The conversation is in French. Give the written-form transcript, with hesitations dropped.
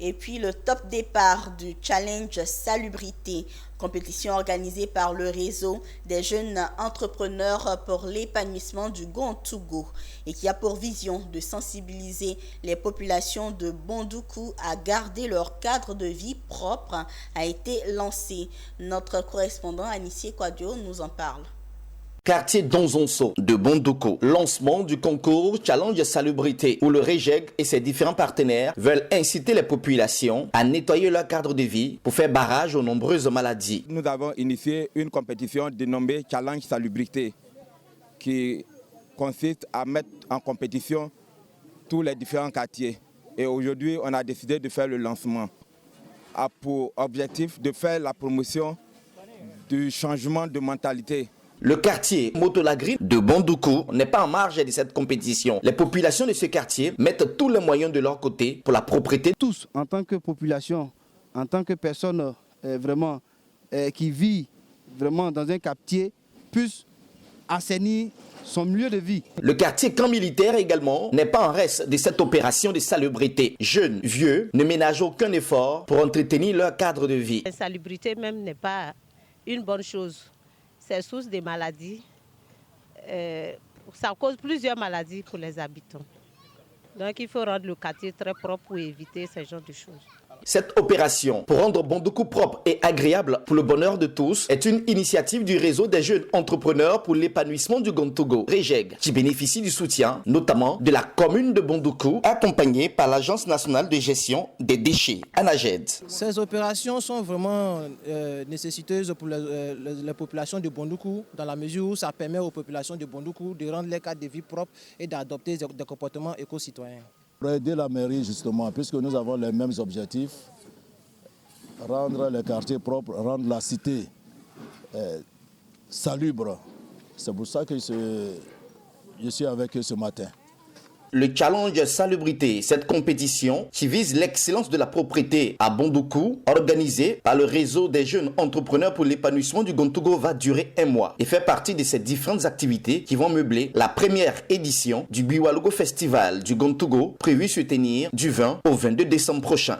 Et puis le top départ du Challenge Salubrité, compétition organisée par le réseau des jeunes entrepreneurs pour l'épanouissement du Gontougou et qui a pour vision de sensibiliser les populations de Bondoukou à garder leur cadre de vie propre, a été lancé. Notre correspondant Anissé Kouadio nous en parle. Quartier Donzonso de Bondoukou, lancement du concours Challenge Salubrité où le REGEG et ses différents partenaires veulent inciter les populations à nettoyer leur cadre de vie pour faire barrage aux nombreuses maladies. Nous avons initié une compétition dénommée Challenge Salubrité qui consiste à mettre en compétition tous les différents quartiers. Et aujourd'hui, on a décidé de faire le lancement. A pour objectif de faire la promotion du changement de mentalité. Le quartier Motolagri de Bondoukou n'est pas en marge de cette compétition. Les populations de ce quartier mettent tous les moyens de leur côté pour la propreté. Tous, en tant que population, en tant que personne qui vit vraiment dans un quartier, puissent assainir son lieu de vie. Le quartier camp militaire également n'est pas en reste de cette opération de salubrité. Jeunes, vieux ne ménagent aucun effort pour entretenir leur cadre de vie. La salubrité même n'est pas une bonne chose. C'est source des maladies. Ça cause plusieurs maladies pour les habitants. Donc il faut rendre le quartier très propre pour éviter ce genre de choses. Cette opération pour rendre Bondoukou propre et agréable pour le bonheur de tous est une initiative du réseau des jeunes entrepreneurs pour l'épanouissement du Gontougou, REGEG, qui bénéficie du soutien notamment de la commune de Bondoukou, accompagnée par l'Agence nationale de gestion des déchets, ANAGED. Ces opérations sont vraiment nécessiteuses pour les populations de Bondoukou, dans la mesure où ça permet aux populations de Bondoukou de rendre les cadres de vie propres et d'adopter des comportements éco-citoyens. Pour aider la mairie justement, puisque nous avons les mêmes objectifs, rendre les quartiers propres, rendre la cité salubre. C'est pour ça que je suis avec eux ce matin. Le Challenge Salubrité, cette compétition qui vise l'excellence de la propreté à Bondoukou, organisée par le réseau des jeunes entrepreneurs pour l'épanouissement du Gontougou, va durer 1 mois et fait partie de ces différentes activités qui vont meubler la première édition du Biwalogo Festival du Gontougou, prévu se tenir du 20 au 22 décembre prochain.